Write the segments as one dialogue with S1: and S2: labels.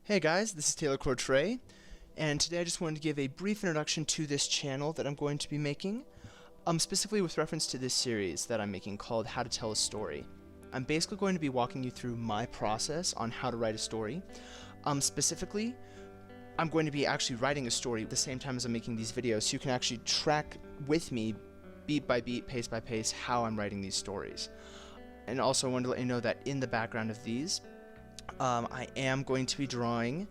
S1: Hey guys, this is Taylor Cortre, and today I just wanted to give a brief introduction to this channel that I'm going to be making, specifically with reference to this series that I'm making called How to Tell a Story. I'm basically going to be walking you through my process on how to write a story. Specifically, I'm going to be actually writing a story at the same time as I'm making these videos, so you can actually track with me, beat by beat, pace by pace, how I'm writing these stories. And also I wanted to let you know that in the background of these, I am going to be drawing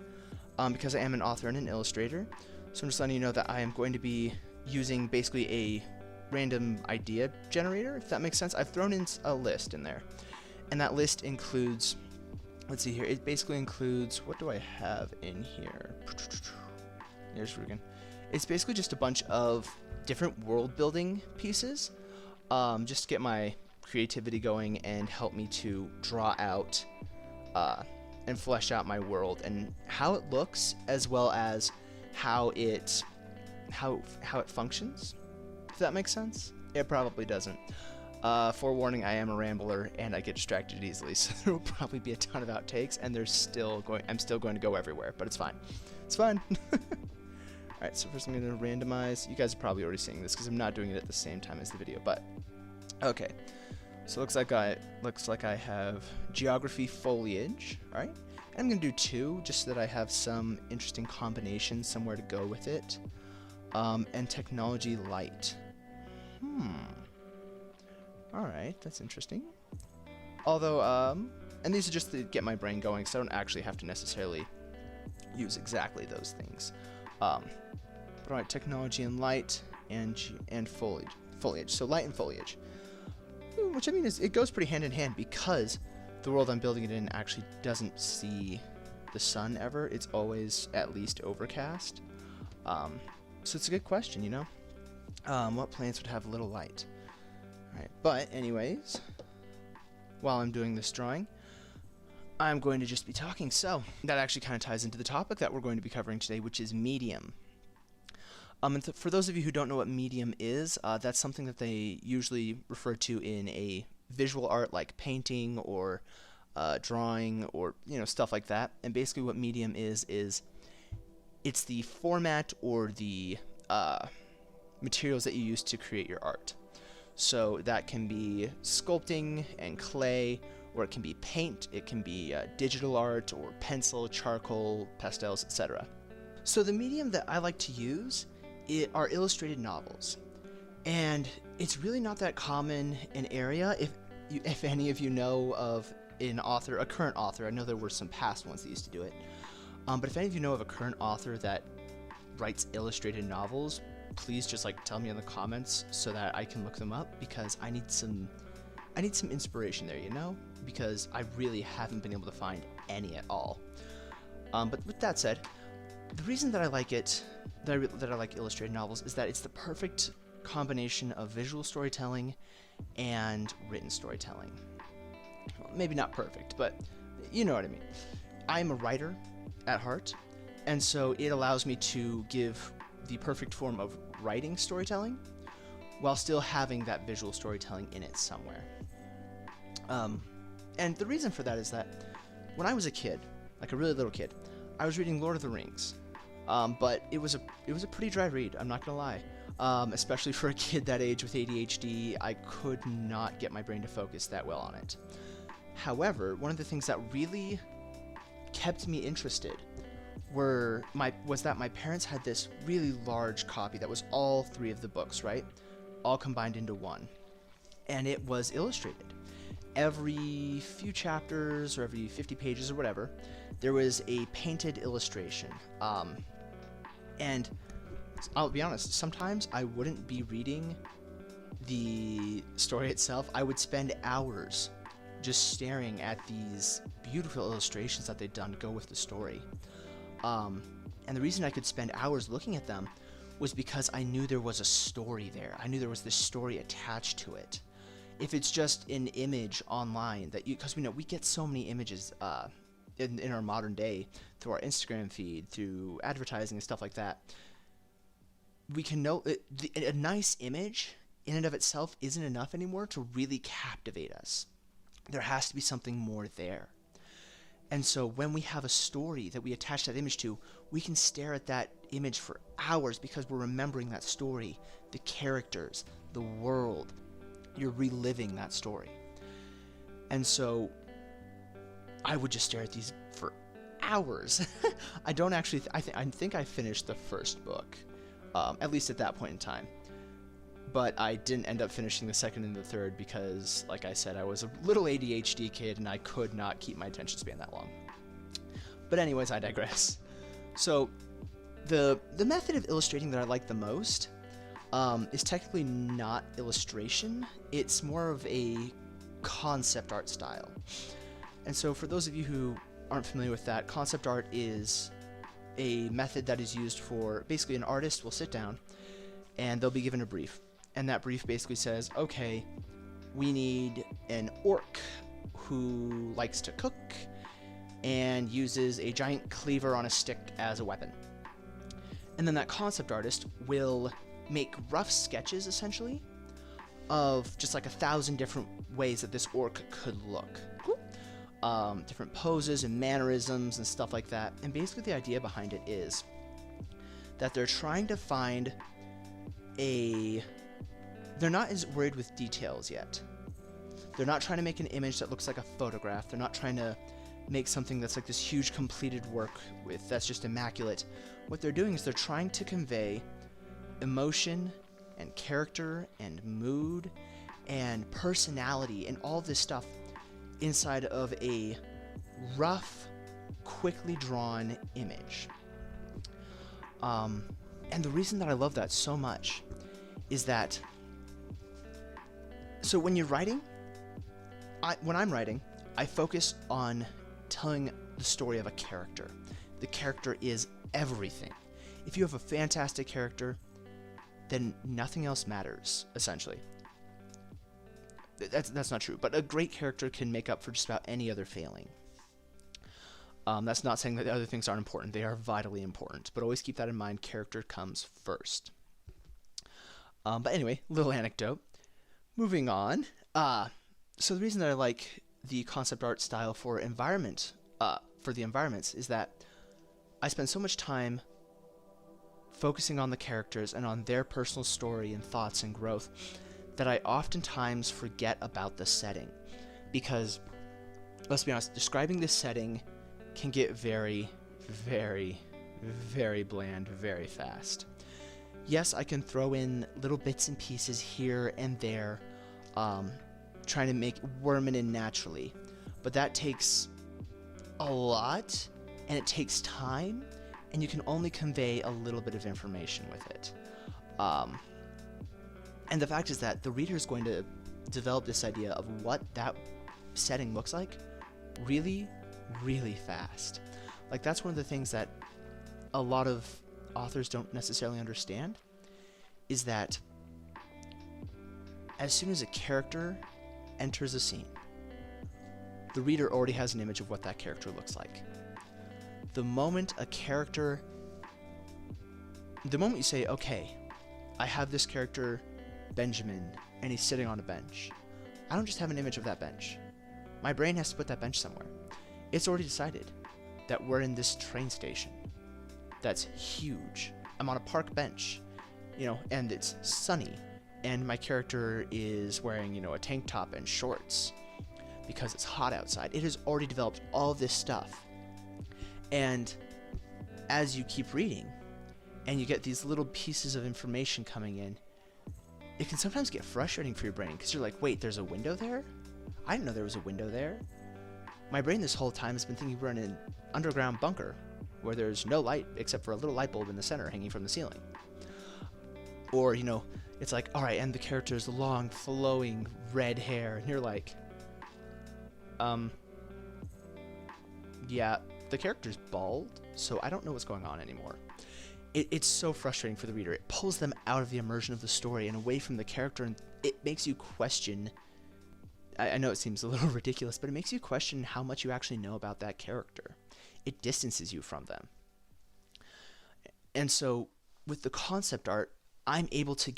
S1: because I am an author and an illustrator. So I'm just letting you know that I am going to be using basically a random idea generator, if that makes sense. I've thrown in a list in there, and that list includes, let's see here, it basically includes, what do I have in here? Here's Rugen. It's basically just a bunch of different world building pieces, just to get my creativity going and help me to draw out and flesh out my world and how it looks, as well as how it functions. If that makes sense? It probably doesn't. Forewarning, I am a rambler and I get distracted easily, so there will probably be a ton of outtakes, and I'm still going to go everywhere, but it's fine. It's fun. Alright, so first I'm going to randomize. You guys are probably already seeing this because I'm not doing it at the same time as the video, but okay. So it looks like I have geography foliage, alright? And I'm going to do two, just so that I have some interesting combinations somewhere to go with it. And technology light. Alright, that's interesting. Although, and these are just to get my brain going, so I don't actually have to necessarily use exactly those things. But alright, technology and light and foliage. So light and foliage. Which I mean it goes pretty hand in hand, because the world I'm building it in actually doesn't see the sun ever. It's always at least overcast. So it's a good question, you know? What planets would have little light? Alright, but anyways, while I'm doing this drawing, I'm going to just be talking. So that actually kind of ties into the topic that we're going to be covering today, which is medium. And for those of you who don't know what medium is, that's something that they usually refer to in a visual art like painting or drawing, or stuff like that. And basically what medium is it's the format or the materials that you use to create your art. So that can be sculpting and clay, or it can be paint, it can be digital art, or pencil, charcoal, pastels, etc. So the medium that I like to use are illustrated novels, and it's really not that common an area. If any of you know of an author, a current author, I know there were some past ones that used to do it, but if any of you know of a current author that writes illustrated novels, please just tell me in the comments so that I can look them up, because I need some inspiration there, because I really haven't been able to find any at all. But with that said, the reason that I like it, that I like illustrated novels, is that it's the perfect combination of visual storytelling and written storytelling. Well, maybe not perfect, but you know what I mean. I'm a writer at heart, and so it allows me to give the perfect form of writing storytelling while still having that visual storytelling in it somewhere. And the reason for that is that when I was a kid, like a really little kid, I was reading Lord of the Rings. But it was a pretty dry read, I'm not gonna lie. Especially for a kid that age with ADHD, I could not get my brain to focus that well on it. However, one of the things that really kept me interested was that my parents had this really large copy that was all three of the books, right? All combined into one. And it was illustrated. Every few chapters, or every 50 pages or whatever, there was a painted illustration. And I'll be honest, sometimes I wouldn't be reading the story itself. I would spend hours just staring at these beautiful illustrations that they'd done to go with the story. And the reason I could spend hours looking at them was because I knew there was a story there. I knew there was this story attached to it. If it's just an image online because we get so many images in our modern day through our Instagram feed, through advertising and stuff like that, we can know a nice image in and of itself isn't enough anymore to really captivate us. There has to be something more there. And so when we have a story that we attach that image to, we can stare at that image for hours because we're remembering that story, the characters, the world. You're reliving that story. And so I would just stare at these for hours. I don't actually, I think I finished the first book, at least at that point in time. But I didn't end up finishing the second and the third because, like I said, I was a little ADHD kid and I could not keep my attention span that long. But anyways, I digress. So the method of illustrating that I like the most is technically not illustration. It's more of a concept art style. And so for those of you who aren't familiar with that, concept art is a method that is used for basically an artist will sit down and they'll be given a brief. And that brief basically says, okay, we need an orc who likes to cook and uses a giant cleaver on a stick as a weapon. And then that concept artist will make rough sketches, essentially, of just like 1,000 different ways that this orc could look. Different poses and mannerisms and stuff like that. And basically the idea behind it is that they're trying to find they're not as worried with details yet. They're not trying to make an image that looks like a photograph. They're not trying to make something that's like this huge completed work that's just immaculate. What they're doing is they're trying to convey emotion and character and mood and personality and all this stuff inside of a rough, quickly drawn image. And the reason that I love that so much is that, so when you're writing, when I'm writing, I focus on telling the story of a character. The character is everything. If you have a fantastic character, then nothing else matters, essentially. That's not true, but a great character can make up for just about any other failing. That's not saying that the other things aren't important. They are vitally important, but always keep that in mind. Character comes first. But anyway, little anecdote. Moving on. So the reason that I like the concept art style for the environments is that I spend so much time focusing on the characters and on their personal story and thoughts and growth that I oftentimes forget about the setting. Because, let's be honest, describing this setting can get very, very, very bland very fast. Yes, I can throw in little bits and pieces here and there, trying to worm it in naturally, but that takes a lot, and it takes time, and you can only convey a little bit of information with it. And the fact is that the reader is going to develop this idea of what that setting looks like really, really fast. Like, that's one of the things that a lot of authors don't necessarily understand, is that as soon as a character enters a scene, the reader already has an image of what that character looks like. The moment you say, okay, I have this character, Benjamin, and he's sitting on a bench, I don't just have an image of that bench. My brain has to put that bench somewhere. It's already decided that we're in this train station that's huge. I'm on a park bench, and it's sunny, and my character is wearing, a tank top and shorts because it's hot outside. It has already developed all this stuff. And as you keep reading and you get these little pieces of information coming in, it can sometimes get frustrating for your brain because you're like, wait, there's a window there? I didn't know there was a window there. My brain this whole time has been thinking we're in an underground bunker where there's no light except for a little light bulb in the center hanging from the ceiling. Or, it's like, all right, and the character's long, flowing red hair, and you're like, yeah, the character's bald, so I don't know what's going on anymore. It's so frustrating for the reader. It pulls them out of the immersion of the story and away from the character, and it makes you question. I know it seems a little ridiculous, but it makes you question how much you actually know about that character. It distances you from them. And so with the concept art, I'm able to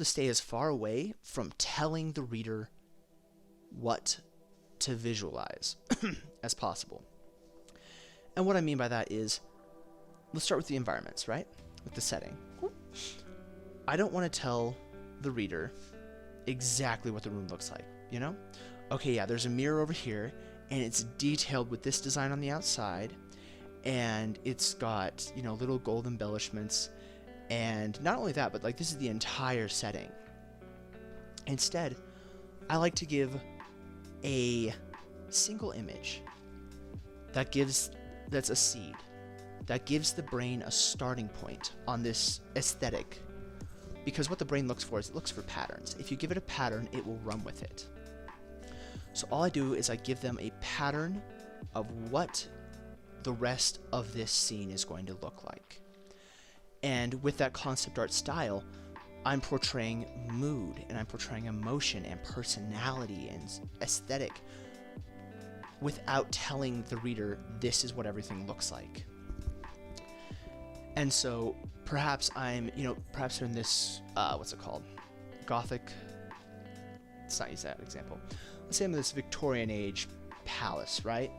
S1: stay as far away from telling the reader what to visualize as possible. And what I mean by that is, let's start with the environments, right? With the setting. I don't want to tell the reader exactly what the room looks like, you know? Okay, yeah, there's a mirror over here, and it's detailed with this design on the outside, and it's got, you know, little gold embellishments, and not only that, but like this is the entire setting. Instead, I like to give a single image that's a seed, that gives the brain a starting point on this aesthetic. Because what the brain looks for is it looks for patterns. If you give it a pattern, it will run with it. So all I do is I give them a pattern of what the rest of this scene is going to look like. And with that concept art style, I'm portraying mood, and I'm portraying emotion and personality and aesthetic without telling the reader this is what everything looks like. And so perhaps perhaps in this, what's it called? Gothic? Let's not use that example. Let's say I'm in this Victorian age palace, right?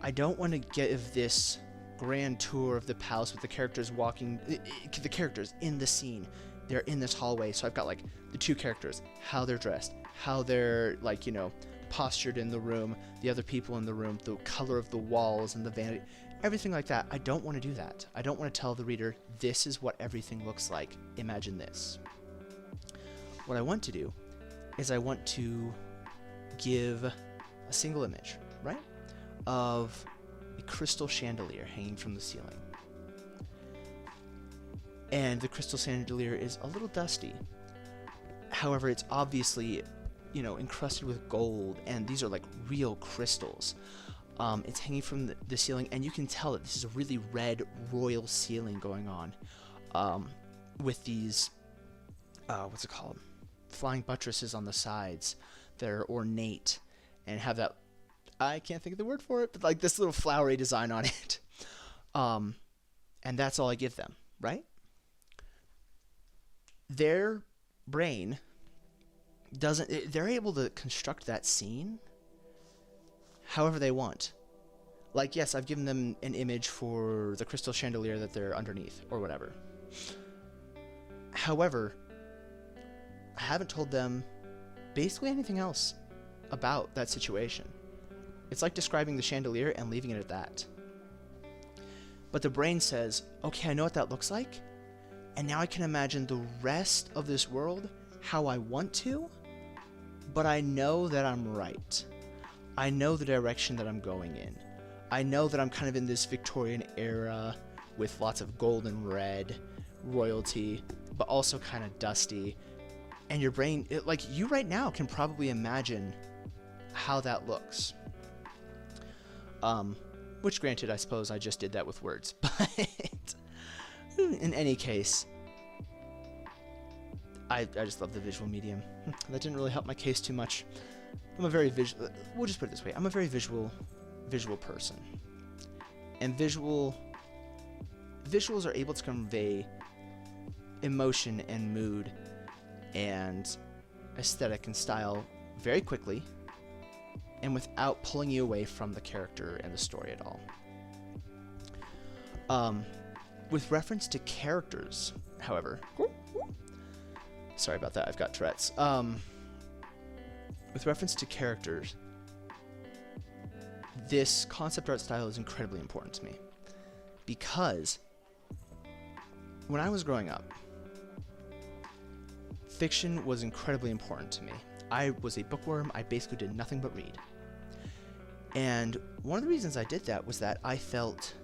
S1: I don't want to give this grand tour of the palace with the characters the characters in the scene. They're in this hallway, so I've got like the two characters, how they're dressed, how they're like, you know, postured in the room, the other people in the room, the color of the walls and the vanity, everything like that. I don't want to do that. I don't want to tell the reader, this is what everything looks like. Imagine this. What I want to do is I want to give a single image, right, of a crystal chandelier hanging from the ceiling. And the crystal chandelier is a little dusty. However, it's obviously, you know, encrusted with gold, and these are like real crystals. It's hanging from the ceiling, and you can tell that this is a really red royal ceiling going on, with these, what's it called? Flying buttresses on the sides that are ornate and have that, I can't think of the word for it, but like this little flowery design on it. And that's all I give them, right? Their brain they're able to construct that scene however they want. Like, yes, I've given them an image for the crystal chandelier that they're underneath, or whatever. However, I haven't told them basically anything else about that situation. It's like describing the chandelier and leaving it at that. But the brain says, okay, I know what that looks like, and now I can imagine the rest of this world how I want to, but I know that I'm right. I know the direction that I'm going in. I know that I'm kind of in this Victorian era with lots of gold and red royalty, but also kind of dusty. And your brain, like you right now, can probably imagine how that looks. Which granted, I suppose I just did that with words, but in any case, I just love the visual medium. That didn't really help my case too much. I'm a very visual, we'll just put it this way, I'm a very visual person. And visuals are able to convey emotion and mood and aesthetic and style very quickly and without pulling you away from the character and the story at all. With reference to characters, however, sorry about that, I've got Tourette's. With reference to characters, this concept art style is incredibly important to me because when I was growing up, fiction was incredibly important to me. I was a bookworm. I basically did nothing but read. And one of the reasons I did that was that I felt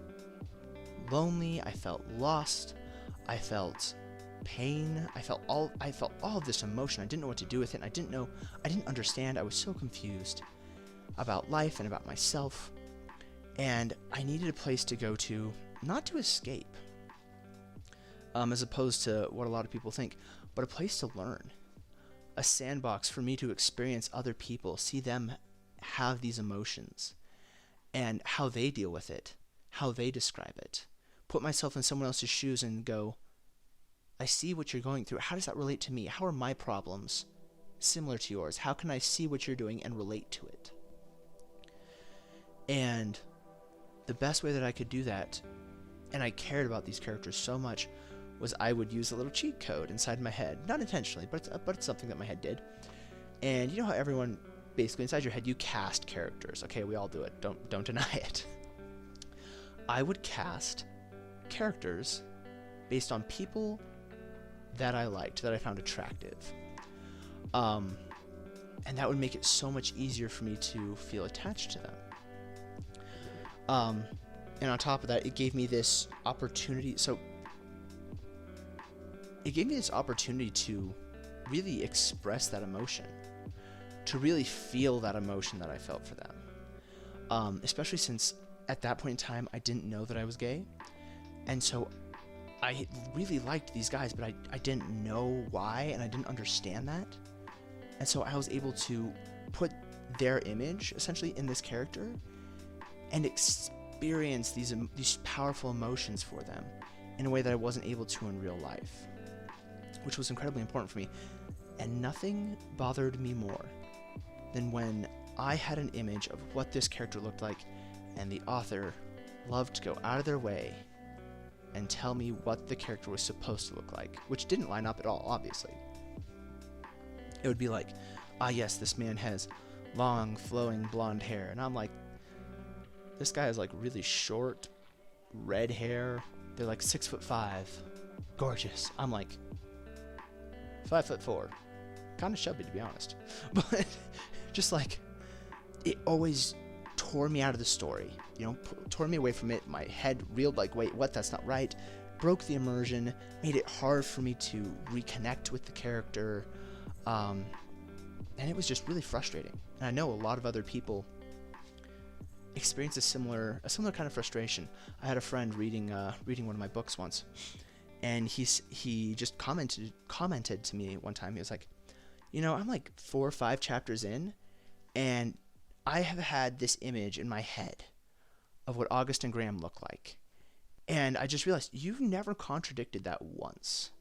S1: lonely, I felt lost, I felt pain, I felt all of this emotion. I didn't know what to do with it. I didn't understand. I was so confused about life and about myself. And I needed a place to go to, not to escape, as opposed to what a lot of people think, but a place to learn. A sandbox for me to experience other people, see them have these emotions, and how they deal with it, how they describe it. Put myself in someone else's shoes and go, I see what you're going through. How does that relate to me? How are my problems similar to yours? How can I see what you're doing and relate to it? And the best way that I could do that, and I cared about these characters so much, was I would use a little cheat code inside my head. Not intentionally, but it's something that my head did. And you know how everyone, basically inside your head, you cast characters. Okay, we all do it. Don't deny it. I would cast characters based on people that I liked, that I found attractive. And that would make it so much easier for me to feel attached to them. And on top of that, it gave me this opportunity. So it gave me this opportunity to really express that emotion, to really feel that emotion that I felt for them. Especially since at that point in time, I didn't know that I was gay. And so I really liked these guys, but I didn't know why, and I didn't understand that. And so I was able to put their image essentially in this character and experience these powerful emotions for them in a way that I wasn't able to in real life, which was incredibly important for me. And nothing bothered me more than when I had an image of what this character looked like, and the author loved to go out of their way and tell me what the character was supposed to look like, which didn't line up at all, obviously. It would be like, yes, this man has long, flowing blonde hair. And I'm like, this guy has like really short, red hair. They're like 6'5", gorgeous. I'm like 5'4", kind of chubby to be honest. But just like, it always tore me out of the story, tore me away from it. My head reeled like, wait, what? That's not right. Broke the immersion, made it hard for me to reconnect with the character. And it was just really frustrating. And I know a lot of other people experience a similar kind of frustration. I had a friend reading one of my books once, and he just commented to me one time. He was like, I'm like 4 or 5 chapters in, and I have had this image in my head of what August and Graham look like. And I just realized, you've never contradicted that once.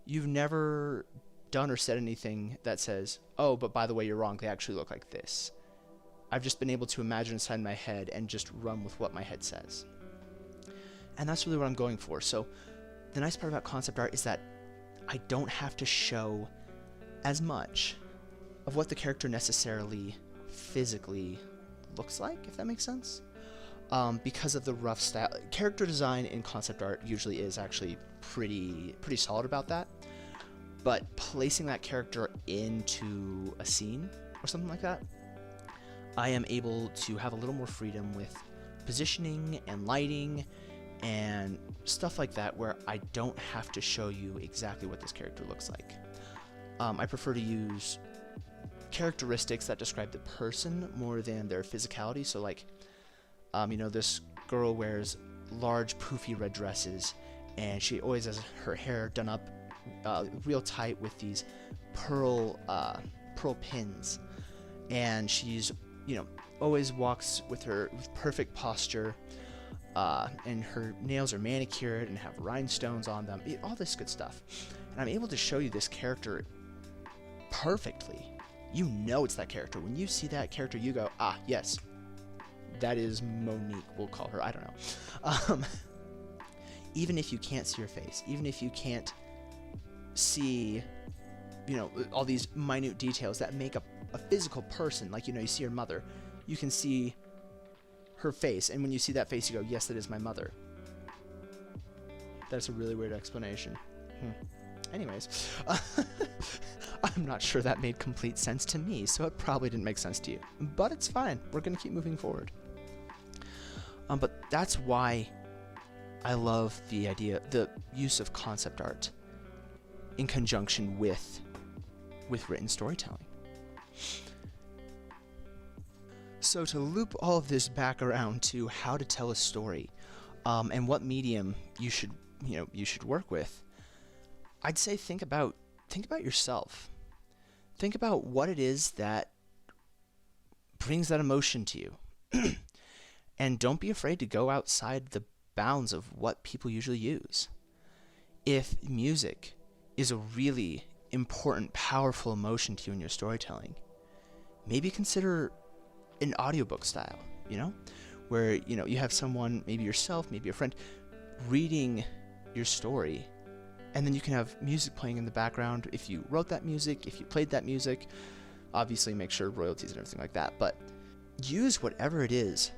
S1: You've never done or said anything that says, oh, but by the way, you're wrong, they actually look like this. I've just been able to imagine inside my head and just run with what my head says. And that's really what I'm going for. So the nice part about concept art is that I don't have to show as much of what the character necessarily physically looks like, if that makes sense. Because of the rough style. Character design in concept art usually is actually pretty solid about that. But placing that character into a scene or something like that, I am able to have a little more freedom with positioning and lighting and stuff like that, where I don't have to show you exactly what this character looks like. I prefer to use characteristics that describe the person more than their physicality. So like, this girl wears large poofy red dresses, and she always has her hair done up real tight with these pearl pins, and she's always walks with perfect posture, and her nails are manicured and have rhinestones on them, all this good stuff. And I'm able to show you this character perfectly. It's that character. When you see that character, you go, yes, that is Monique, we'll call her. I don't know. Even if you can't see her face, even if you can't see, all these minute details that make up a physical person, like, you see your mother, you can see her face, and when you see that face, you go, yes, that is my mother. That's a really weird explanation. Anyways, I'm not sure that made complete sense to me, so it probably didn't make sense to you. But it's fine. We're going to keep moving forward. But that's why I love the use of concept art in conjunction with written storytelling. So to loop all of this back around to how to tell a story, and what medium you should work with, I'd say think about yourself. Think about what it is that brings that emotion to you. And don't be afraid to go outside the bounds of what people usually use. If music is a really important, powerful emotion to you in your storytelling, maybe consider an audiobook style. you know, where, you know, you have someone, maybe yourself, maybe a friend, reading your story, and then you can have music playing in the background. If you wrote that music, if you played that music, obviously make sure royalties and everything like that, but use whatever it is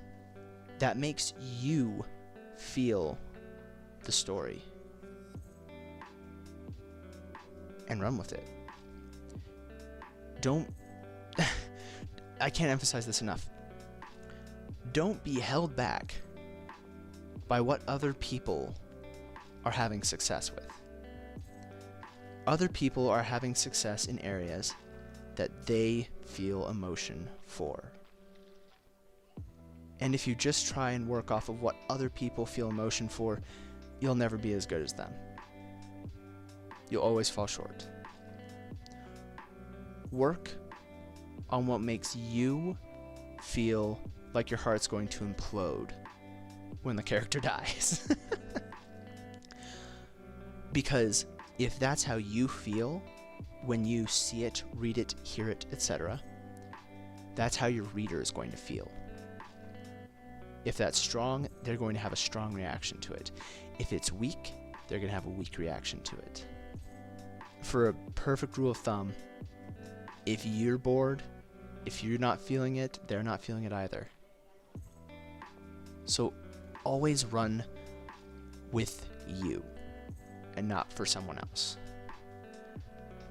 S1: that makes you feel the story and run with it. Don't I can't emphasize this enough. Don't be held back by what other people are having success with. Other people are having success in areas that they feel emotion for. And if you just try and work off of what other people feel emotion for, you'll never be as good as them. You'll always fall short. Work on what makes you feel like your heart's going to implode when the character dies. Because if that's how you feel when you see it, read it, hear it, etc., that's how your reader is going to feel. If that's strong, they're going to have a strong reaction to it. If it's weak, they're going to have a weak reaction to it. For a perfect rule of thumb, if you're bored, if you're not feeling it, they're not feeling it either. So always run with you and not for someone else.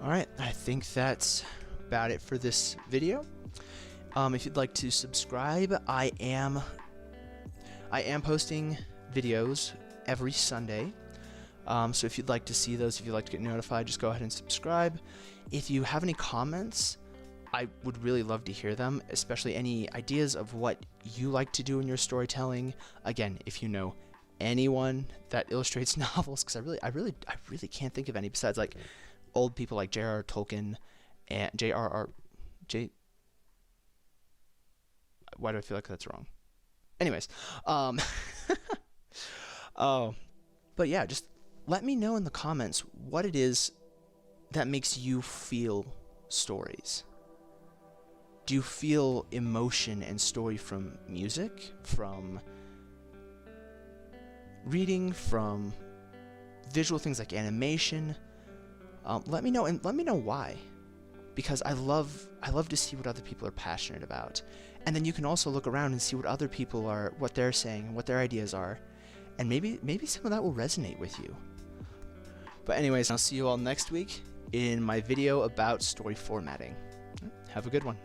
S1: Alright, I think that's about it for this video. If you'd like to subscribe, I am posting videos every Sunday. So if you'd like to see those, if you'd like to get notified, just go ahead and subscribe. If you have any comments, I would really love to hear them, especially any ideas of what you like to do in your storytelling. Again, if you know anyone that illustrates novels, because I really can't think of any besides like old people like J.R.R. Tolkien and why do I feel like that's wrong? Anyways, but yeah, just let me know in the comments what it is that makes you feel stories. Do you feel emotion and story from music, from reading, from visual things like animation? Let me know, and let me know why, because I love to see what other people are passionate about. And then you can also look around and see what other people are, what they're saying, and what their ideas are, and maybe some of that will resonate with you. But anyways, I'll see you all next week in my video about story formatting. Have a good one.